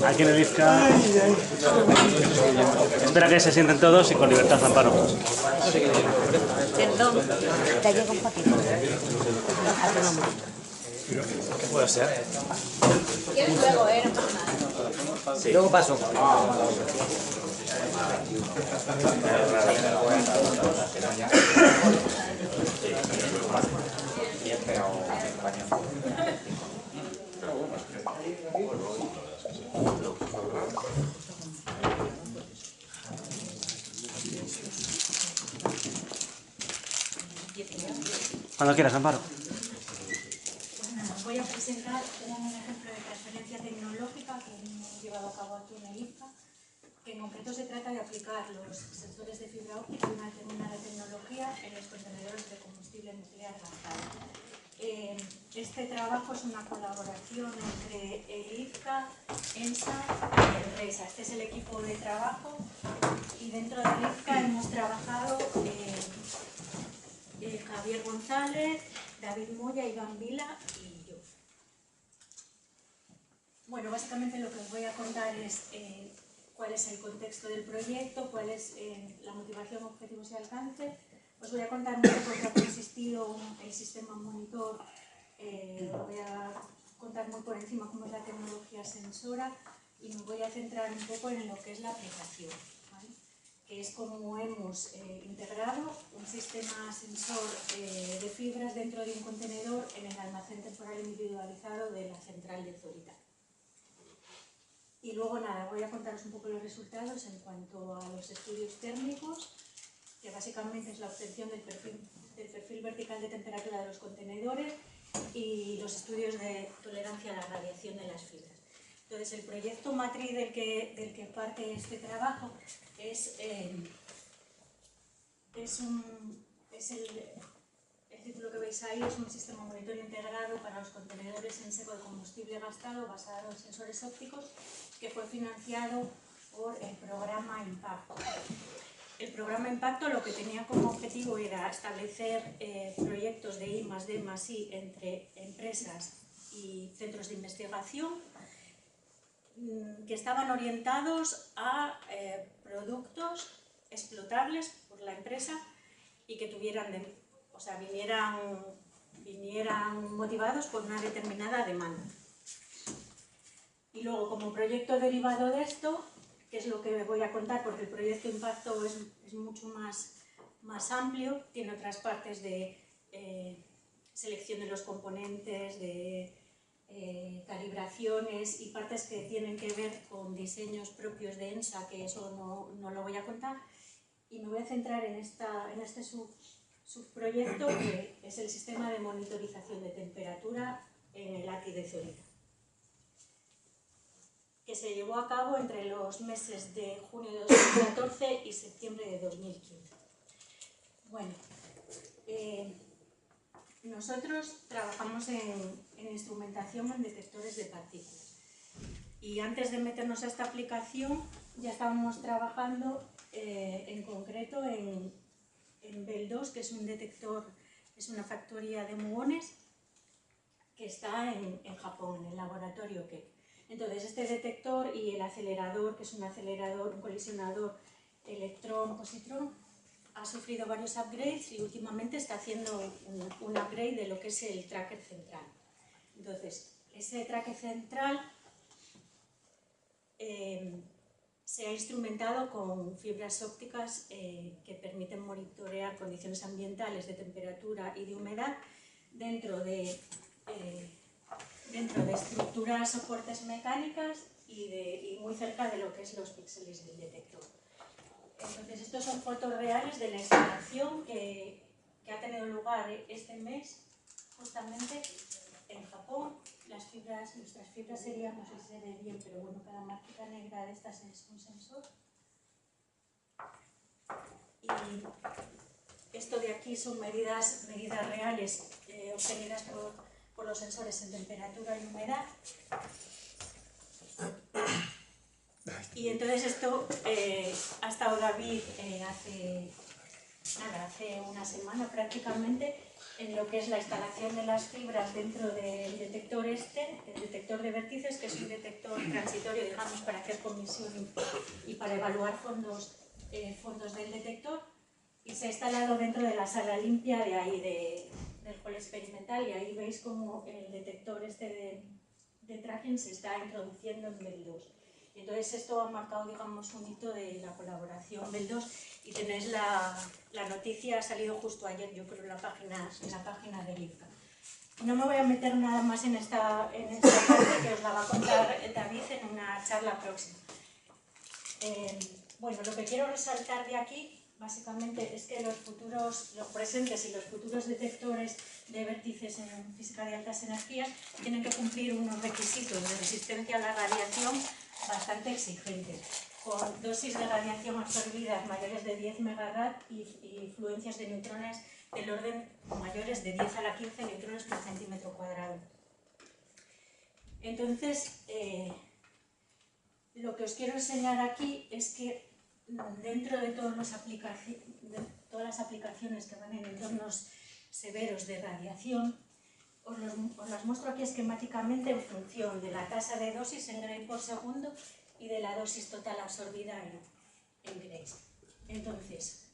Aquí en el IFCA. Espera que se sienten todos y con libertad, Amparo. Perdón, te llega un poquito. A tu nombre. ¿Qué puede ser? ¿Quieres luego, no pasa nada? Sí. Luego paso. Cuando quieras, Amparo. Pues nada, voy a presentar un ejemplo de transferencia tecnológica que hemos llevado a cabo aquí en el IFCA, que en concreto se trata de aplicar los sensores de fibra óptica y una determinada tecnología en los contenedores de combustible nuclear lanzado. Este trabajo es una colaboración entre el IFCA, ENSA y Enresa. Este es el equipo de trabajo y dentro del IFCA hemos trabajado Javier González, David Moya, Iván Vila y yo. Bueno, básicamente lo que os voy a contar es cuál es el contexto del proyecto, cuál es la motivación, objetivos y alcance. Os voy a contar un poco en qué ha consistido el sistema monitor. Os voy a contar muy por encima cómo es la tecnología sensora y me voy a centrar un poco en lo que es la aplicación, ¿vale? Que es como hemos integrado un sistema sensor de fibras dentro de un contenedor en el almacén temporal individualizado de la central de Zorita. Y luego nada, voy a contaros un poco los resultados en cuanto a los estudios térmicos, que básicamente es la obtención del perfil vertical de temperatura de los contenedores y los estudios de tolerancia a la radiación de las fibras. Entonces, el proyecto matriz del que parte este trabajo es el título que veis ahí, es un sistema monitoreo integrado para los contenedores en seco de combustible gastado basado en sensores ópticos, que fue financiado por el programa Impacto. El programa Impacto lo que tenía como objetivo era establecer proyectos de I+D+I entre empresas y centros de investigación que estaban orientados a productos explotables por la empresa y que tuvieran, vinieran motivados por una determinada demanda. Y luego, como proyecto derivado de esto, que es lo que voy a contar, porque el proyecto Impacto es mucho más amplio, tiene otras partes de selección de los componentes, de calibraciones y partes que tienen que ver con diseños propios de ENSA, que eso no lo voy a contar, y me voy a centrar en este subproyecto, que es el sistema de monitorización de temperatura en el ATI de Zorita, que se llevó a cabo entre los meses de junio de 2014 y septiembre de 2015. Bueno, nosotros trabajamos en instrumentación en detectores de partículas y antes de meternos a esta aplicación ya estábamos trabajando en concreto en BEL2, que es un detector, es una factoría de muones que está en Japón, en el laboratorio Keck. Entonces, este detector y el acelerador, que es un colisionador electrón-positrón, ha sufrido varios upgrades y últimamente está haciendo un upgrade de lo que es el tracker central. Entonces, ese tracker central se ha instrumentado con fibras ópticas que permiten monitorear condiciones ambientales de temperatura y de humedad dentro de estructuras soportes mecánicas y muy cerca de lo que es los píxeles del detector. Entonces, estos son fotos reales de la instalación que ha tenido lugar este mes, justamente en Japón. Nuestras fibras serían, no sé si se ve bien, pero bueno, cada marquita negra de estas es un sensor. Y esto de aquí son medidas reales obtenidas por los sensores en temperatura y humedad. Y entonces esto ha estado David hace una semana prácticamente en lo que es la instalación de las fibras dentro del detector el detector de vértices, que es un detector transitorio, digamos, para hacer comisión y para evaluar fondos del detector, y se ha instalado dentro de la sala limpia de ahí del hall experimental, y ahí veis como el detector de tracking se está introduciendo en Bell 2. Entonces esto ha marcado, digamos, un hito de la colaboración Bell 2, y tenéis la noticia, ha salido justo ayer, yo creo, en la página del IFCA. No me voy a meter nada más en esta parte, que os la va a contar David en una charla próxima. Bueno, lo que quiero resaltar de aquí, básicamente, es que los presentes y los futuros detectores de vértices en física de altas energías tienen que cumplir unos requisitos de resistencia a la radiación bastante exigentes, con dosis de radiación absorbidas mayores de 10 megarad y fluencias de neutrones del orden mayores de 10 a la 15 neutrones por centímetro cuadrado. Entonces, lo que os quiero enseñar aquí es que dentro de todas las aplicaciones que van en entornos severos de radiación, os las muestro aquí esquemáticamente en función de la tasa de dosis en Gray por segundo y de la dosis total absorbida en Gray. Entonces,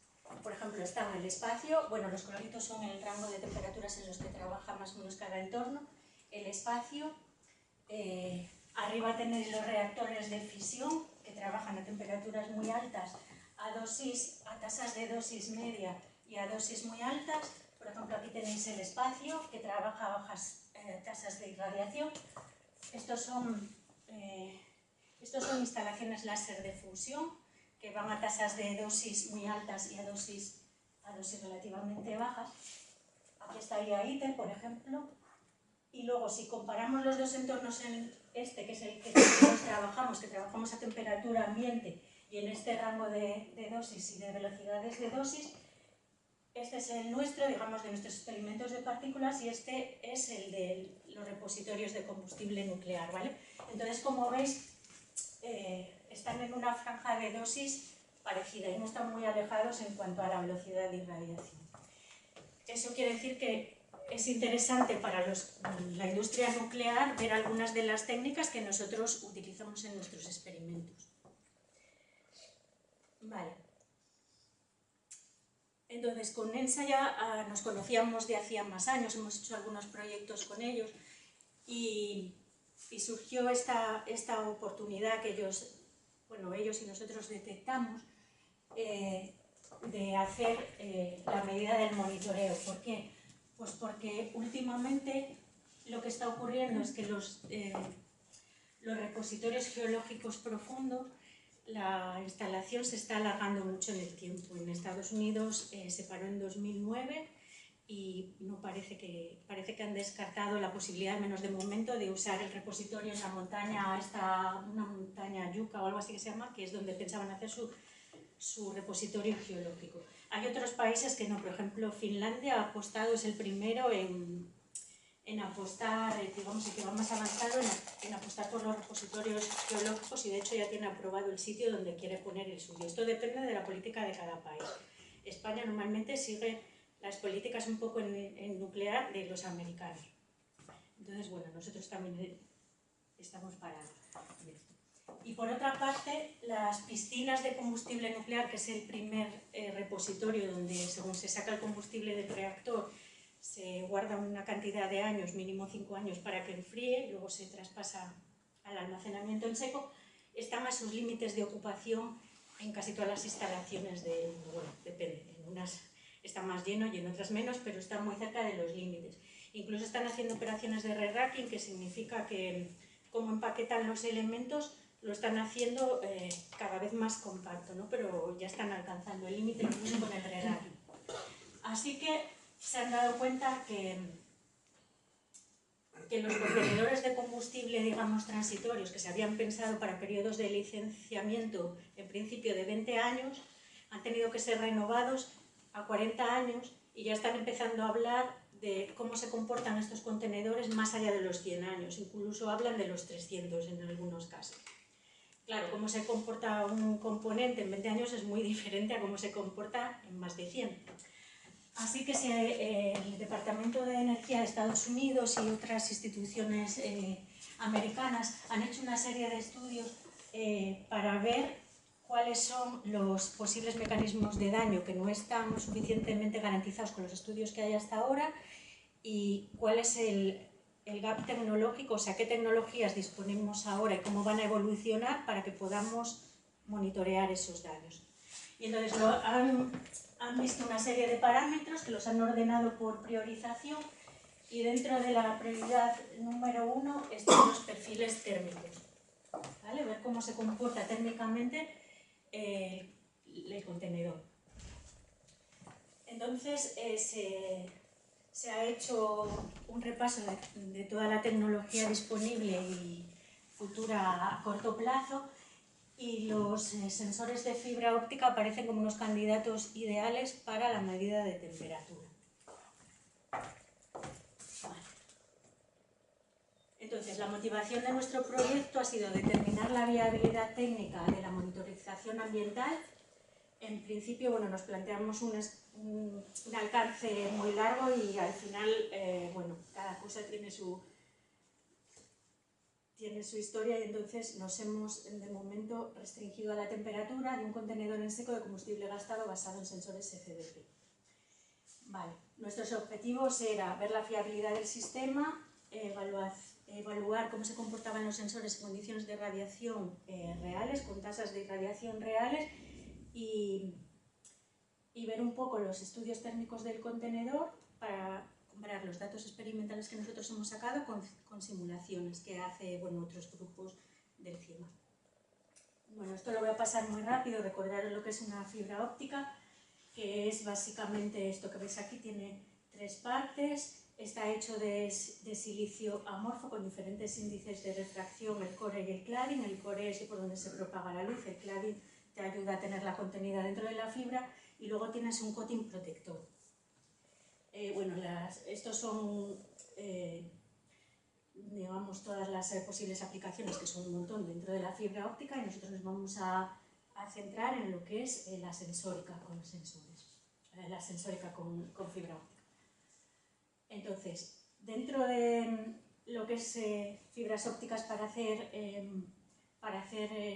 por ejemplo, está en el espacio, bueno, los coloritos son el rango de temperaturas en los que trabaja más o menos cada entorno, el espacio, arriba tenéis los reactores de fisión que trabajan a temperaturas muy altas, a tasas de dosis media y a dosis muy altas. Por ejemplo, aquí tenéis el espacio que trabaja a bajas tasas de irradiación. Estos son instalaciones láser de fusión que van a tasas de dosis muy altas y a dosis relativamente bajas. Aquí estaría ITER, por ejemplo. Y luego, si comparamos los dos entornos, en este, que es el que trabajamos a temperatura ambiente, y en este rango de dosis y de velocidades de dosis, este es el nuestro, digamos, de nuestros experimentos de partículas, y este es el de los repositorios de combustible nuclear, ¿vale? Entonces, como veis, están en una franja de dosis parecida y no están muy alejados en cuanto a la velocidad de irradiación. Eso quiere decir que es interesante para la industria nuclear ver algunas de las técnicas que nosotros utilizamos en nuestros experimentos. Vale. Entonces, con ENSA ya nos conocíamos de hacía más años, hemos hecho algunos proyectos con ellos, y surgió esta oportunidad que ellos y nosotros detectamos de hacer la medida del monitoreo. ¿Por qué? Pues porque últimamente lo que está ocurriendo es que los repositorios geológicos profundos, la instalación se está alargando mucho en el tiempo. En Estados Unidos se paró en 2009 y parece que han descartado la posibilidad, al menos de momento, de usar el repositorio en la montaña, una montaña Yucca o algo así que se llama, que es donde pensaban hacer su repositorio geológico. Hay otros países que no, por ejemplo, Finlandia ha apostado, es el primero en apostar, digamos, el que va más avanzado en apostar por los repositorios geológicos, y de hecho ya tiene aprobado el sitio donde quiere poner el suyo. Esto depende de la política de cada país. España normalmente sigue las políticas un poco en nuclear de los americanos. Entonces, bueno, nosotros también estamos para esto. Y por otra parte, las piscinas de combustible nuclear, que es el primer repositorio donde, según se saca el combustible del reactor, se guarda una cantidad de años, mínimo 5 años, para que enfríe y luego se traspasa al almacenamiento en seco, están a sus límites de ocupación en casi todas las instalaciones bueno, depende, en unas está más lleno y en otras menos, pero están muy cerca de los límites. Incluso están haciendo operaciones de re-racking, que significa que, como empaquetan los elementos, lo están haciendo cada vez más compacto, ¿no? Pero ya están alcanzando el límite incluso con el re-racking. Así que se han dado cuenta que los contenedores de combustible, digamos, transitorios, que se habían pensado para periodos de licenciamiento en principio de 20 años, han tenido que ser renovados a 40 años y ya están empezando a hablar de cómo se comportan estos contenedores más allá de los 100 años, incluso hablan de los 300 en algunos casos. Claro, cómo se comporta un componente en 20 años es muy diferente a cómo se comporta en más de 100. Así que el Departamento de Energía de Estados Unidos y otras instituciones americanas han hecho una serie de estudios para ver cuáles son los posibles mecanismos de daño que no están suficientemente garantizados con los estudios que hay hasta ahora y cuál es el gap tecnológico, o sea, qué tecnologías disponemos ahora y cómo van a evolucionar para que podamos monitorear esos daños. Y entonces han visto una serie de parámetros que los han ordenado por priorización y dentro de la prioridad número 1 están los perfiles térmicos. ¿Vale? Ver cómo se comporta térmicamente el contenedor. Entonces se ha hecho un repaso de toda la tecnología disponible y futura a corto plazo y los sensores de fibra óptica aparecen como unos candidatos ideales para la medida de temperatura. Vale. Entonces, la motivación de nuestro proyecto ha sido determinar la viabilidad técnica de la monitorización ambiental. En principio, bueno, nos planteamos un alcance muy largo y al final, bueno, cada cosa tiene su historia y entonces nos hemos, de momento, restringido a la temperatura de un contenedor en seco de combustible gastado basado en sensores FDP. Vale. Nuestros objetivos eran ver la fiabilidad del sistema, evaluar cómo se comportaban los sensores en condiciones de radiación reales, con tasas de irradiación reales y ver un poco los estudios térmicos del contenedor para comparar los datos experimentales que nosotros hemos sacado con simulaciones que hace otros grupos del CIEMA. Bueno, esto lo voy a pasar muy rápido, recordaros lo que es una fibra óptica, que es básicamente esto que veis aquí, tiene 3 partes, está hecho de silicio amorfo con diferentes índices de refracción, el core y el cladding. El core es por donde se propaga la luz, el cladding te ayuda a tenerla contenida dentro de la fibra y luego tienes un coating protector. Bueno, estos son, digamos, todas las posibles aplicaciones, que son un montón dentro de la fibra óptica, y nosotros nos vamos a centrar en lo que es la sensórica con los sensores, la sensórica con fibra óptica. Entonces, dentro de lo que es fibras ópticas para hacer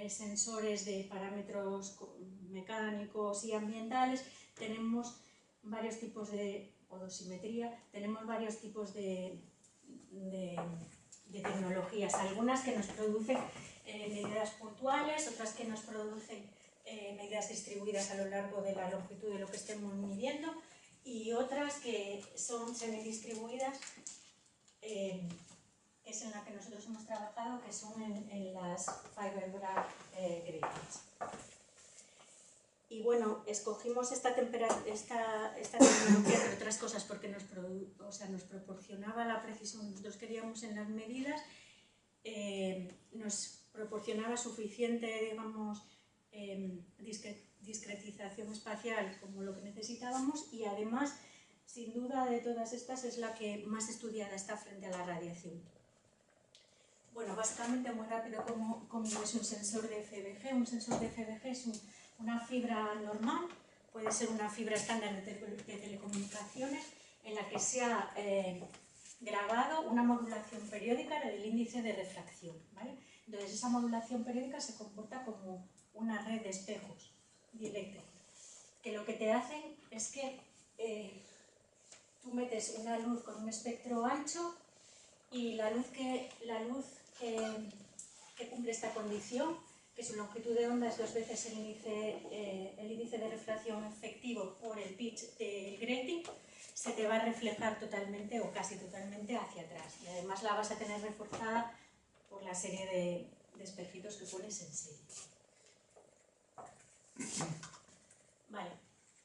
sensores de parámetros mecánicos y ambientales, tenemos varios tipos de dosimetría, tenemos varios tipos de tecnologías, algunas que nos producen medidas puntuales, otras que nos producen medidas distribuidas a lo largo de la longitud de lo que estemos midiendo y otras que son semidistribuidas, que es en la que nosotros hemos trabajado, que son en las Fiber Gratings. Y bueno, escogimos esta tecnología, entre otras cosas, porque nos proporcionaba la precisión. Nosotros queríamos en las medidas, nos proporcionaba suficiente, digamos, discretización espacial como lo que necesitábamos y además, sin duda, de todas estas es la que más estudiada está frente a la radiación. Bueno, básicamente, muy rápido, ¿cómo es un sensor de FBG? Un sensor de FBG es una fibra normal, puede ser una fibra estándar de telecomunicaciones en la que se ha grabado una modulación periódica del índice de refracción, ¿vale? Entonces, esa modulación periódica se comporta como una red de espejos dieléctricos, que lo que te hacen es que tú metes una luz con un espectro ancho y la luz que cumple esta condición, que su longitud de onda es 2 veces el índice de refracción efectivo por el pitch del grating, se te va a reflejar totalmente o casi totalmente hacia atrás. Y además la vas a tener reforzada por la serie de espejitos que pones en serie. Vale.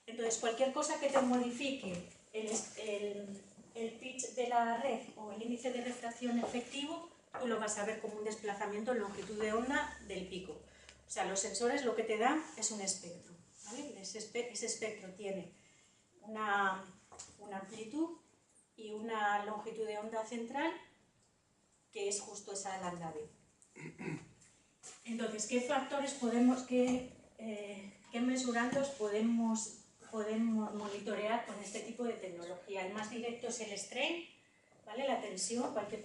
Entonces, cualquier cosa que te modifique el pitch de la red o el índice de refracción efectivo, tú lo vas a ver como un desplazamiento en longitud de onda del pico. O sea, los sensores lo que te dan es un espectro, ¿vale? Ese espectro tiene una amplitud y una longitud de onda central, que es justo esa lambda B. Entonces, ¿qué factores qué mesurandos podemos monitorear con este tipo de tecnología? El más directo es el strain, ¿vale? La tensión, cualquier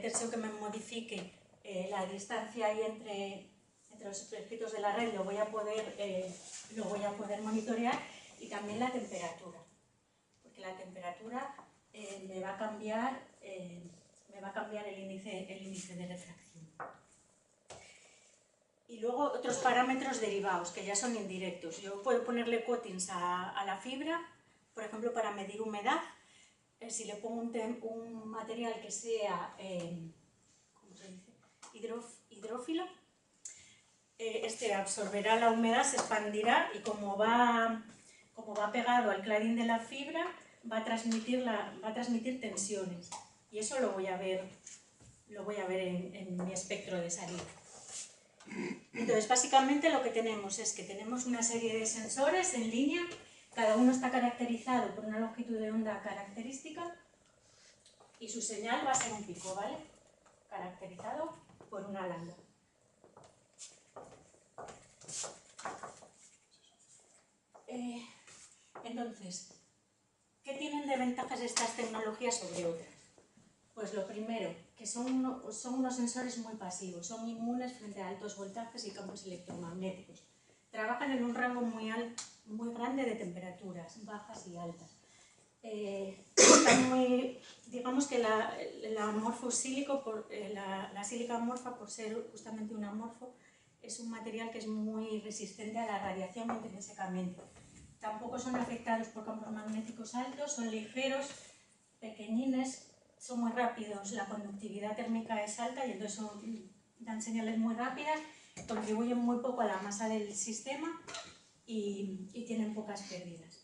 tensión que me modifique la distancia ahí entre los circuitos de la red lo voy a poder monitorear, y también la temperatura, porque la temperatura me va a cambiar el índice de refracción. Y luego otros parámetros derivados, que ya son indirectos. Yo puedo ponerle coatings a la fibra, por ejemplo, para medir humedad. Si le pongo un material que sea ¿cómo se dice? Hidrófilo, este absorberá la humedad, se expandirá, y como va pegado al clarín de la fibra, va a transmitir tensiones. Y eso lo voy a ver en mi espectro de salida. Entonces, básicamente lo que tenemos es que tenemos una serie de sensores en línea, cada uno está caracterizado por una longitud de onda característica, y su señal va a ser un pico, ¿vale? Caracterizado por una lambda. Entonces, ¿qué tienen de ventajas estas tecnologías sobre otras? Pues lo primero, que son unos sensores muy pasivos, son inmunes frente a altos voltajes y campos electromagnéticos. Trabajan en un rango muy grande de temperaturas, bajas y altas. Digamos que la morfosílico, la sílica amorfa, por ser justamente un amorfo, es un material que es muy resistente a la radiación intrínsecamente. Tampoco son afectados por campos magnéticos altos, son ligeros, pequeñines, son muy rápidos, la conductividad térmica es alta, y entonces dan señales muy rápidas, contribuyen muy poco a la masa del sistema y tienen pocas pérdidas.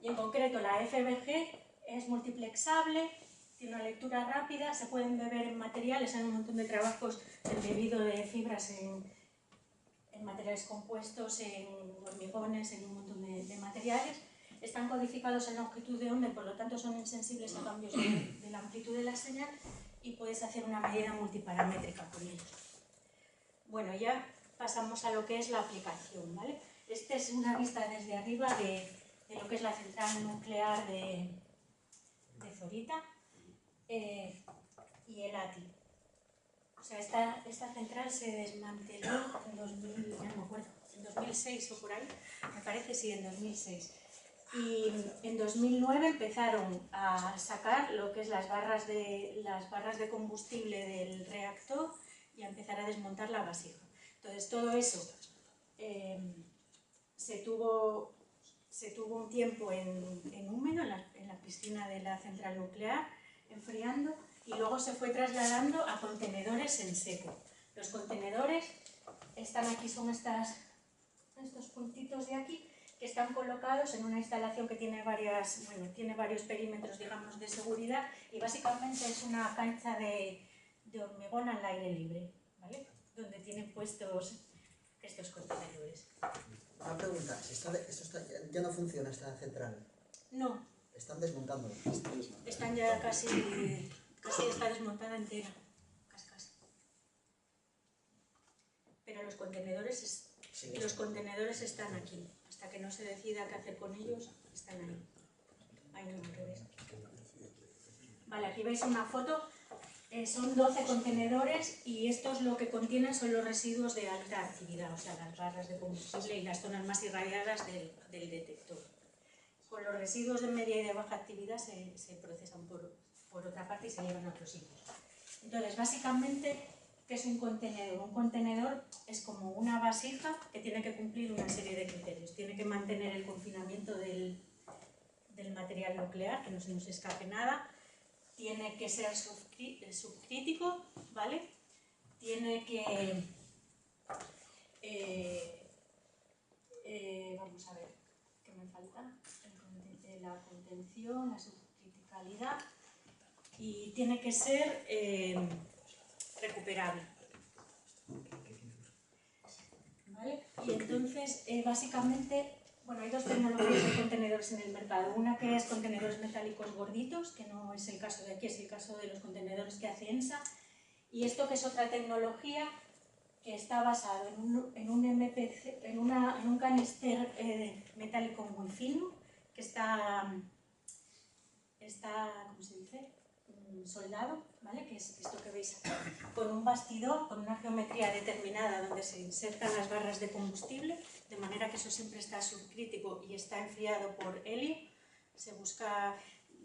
Y en concreto la FBG es multiplexable, tiene una lectura rápida, se pueden beber en materiales, hay un montón de trabajos del bebido de fibras en materiales compuestos, en hormigones, en un montón de materiales. Están codificados en longitud de onda y por lo tanto son insensibles a cambios de la amplitud de la señal, y puedes hacer una medida multiparamétrica con ellos. Bueno, ya pasamos a lo que es la aplicación, ¿vale? Esta es una vista desde arriba de lo que es la central nuclear de Zorita y el ATI. O sea, esta central se desmanteló en 2006 o por ahí, me parece, sí, en 2006. Y en 2009 empezaron a sacar lo que es las barras de combustible del reactor y a empezar a desmontar la vasija. Entonces todo eso se tuvo un tiempo en húmedo, en la piscina de la central nuclear, enfriando, y luego se fue trasladando a contenedores en seco. Los contenedores están aquí, son estos puntitos de aquí, que están colocados en una instalación que tiene varios perímetros, digamos, de seguridad, y básicamente es una cancha de hormigón al aire libre, ¿vale? Donde tienen puestos estos contenedores. Una pregunta, ya no funciona esta central. No. Están desmontando. Están ya casi está desmontada entera. Casi. Pero los contenedores están aquí. Hasta que no se decida qué hacer con ellos, están ahí. Ahí no me revés. Vale, aquí veis una foto. Son 12 contenedores, y estos lo que contienen son los residuos de alta actividad, o sea, las barras de combustible y las zonas más irradiadas del detector. Con los residuos de media y de baja actividad se procesan por otra parte y se llevan a otros sitios. Entonces, básicamente, ¿qué es un contenedor? Un contenedor es como una vasija que tiene que cumplir una serie de criterios. Tiene que mantener el confinamiento del material nuclear, que no se nos escape nada. Tiene que ser subcrítico, ¿vale? Tiene que... vamos a ver, ¿qué me falta? La contención, la subcriticalidad, y tiene que ser recuperable. ¿Vale? Y entonces, básicamente, Bueno, hay dos tecnologías de contenedores en el mercado. Una que es contenedores metálicos gorditos, que no es el caso de aquí, es el caso de los contenedores que hace ENSA. Y esto que es otra tecnología que está basado en un MPC, en un canister metálico muy fino, que está, ¿cómo se dice?, soldado, ¿vale?, que es esto que veis aquí, con un bastidor, con una geometría determinada donde se insertan las barras de combustible, de manera que eso siempre está subcrítico y está enfriado por helio. Se busca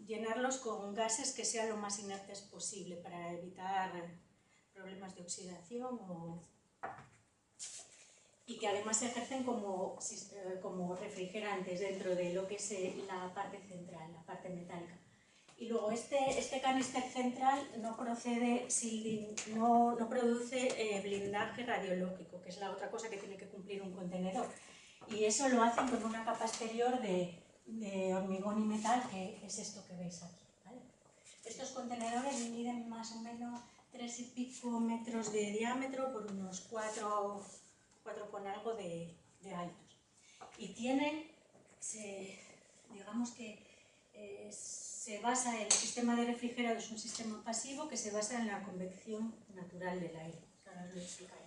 llenarlos con gases que sean lo más inertes posible para evitar problemas de oxidación y que además se ejercen como refrigerantes dentro de lo que es la parte central, la parte metálica. Y luego este canister central no produce blindaje radiológico, que es la otra cosa que tiene que cumplir un contenedor. Y eso lo hacen con una capa exterior de hormigón y metal, que es esto que veis aquí, ¿vale? Estos contenedores miden más o menos 3 y pico metros de diámetro por unos 4 con algo de altos. Y tienen, digamos que se basa, el sistema de refrigerado es un sistema pasivo que se basa en la convección natural del aire. Ahora os lo explicaré.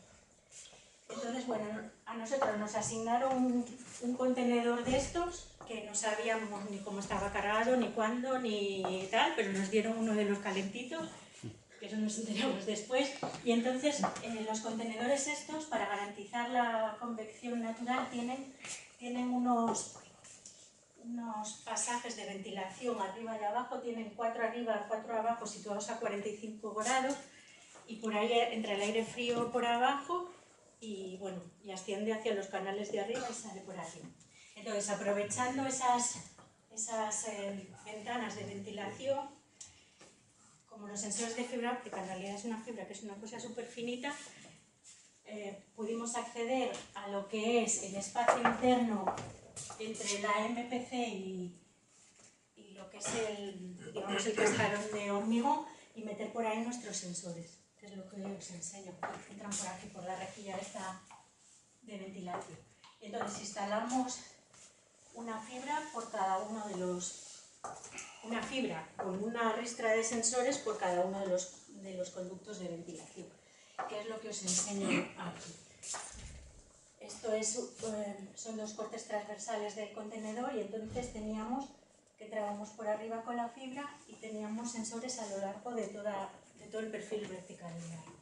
Entonces, bueno, a nosotros nos asignaron un contenedor de estos que no sabíamos ni cómo estaba cargado, ni cuándo, ni tal, pero nos dieron uno de los calentitos, que eso nos enteramos después. Y entonces los contenedores estos, para garantizar la convección natural, tienen unos pasajes de ventilación arriba y abajo, tienen 4 arriba, 4 abajo, situados a 45 grados, y por ahí entra el aire frío por abajo y, bueno, y asciende hacia los canales de arriba y sale por arriba. Entonces, aprovechando esas ventanas de ventilación, como los sensores de fibra óptica en realidad es una fibra que es una cosa súper finita, pudimos acceder a lo que es el espacio interno entre la MPC y lo que es el cascarón de hormigón y meter por ahí nuestros sensores, que es lo que os enseño. Entran por aquí, por la rejilla esta de ventilación. Entonces instalamos una fibra por cada uno de una fibra con una ristra de sensores por cada uno de los conductos de ventilación, que es lo que os enseño aquí. Esto son dos cortes transversales del contenedor y entonces teníamos que entrábamos por arriba con la fibra y teníamos sensores a lo largo de todo el perfil vertical del aire.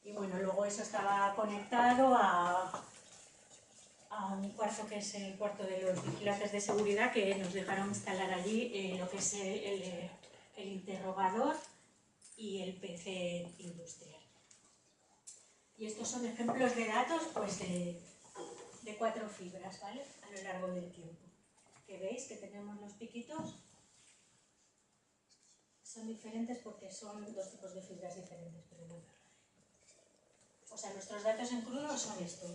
Y bueno, luego eso estaba conectado a un cuarto que es el cuarto de los vigilantes de seguridad, que nos dejaron instalar allí lo que es el interrogador y el PC industrial. Y estos son ejemplos de datos pues, de 4 fibras, ¿vale?, a lo largo del tiempo. Que veis que tenemos los piquitos, son diferentes porque son 2 tipos de fibras diferentes, pero bueno. O sea, nuestros datos en crudo son estos.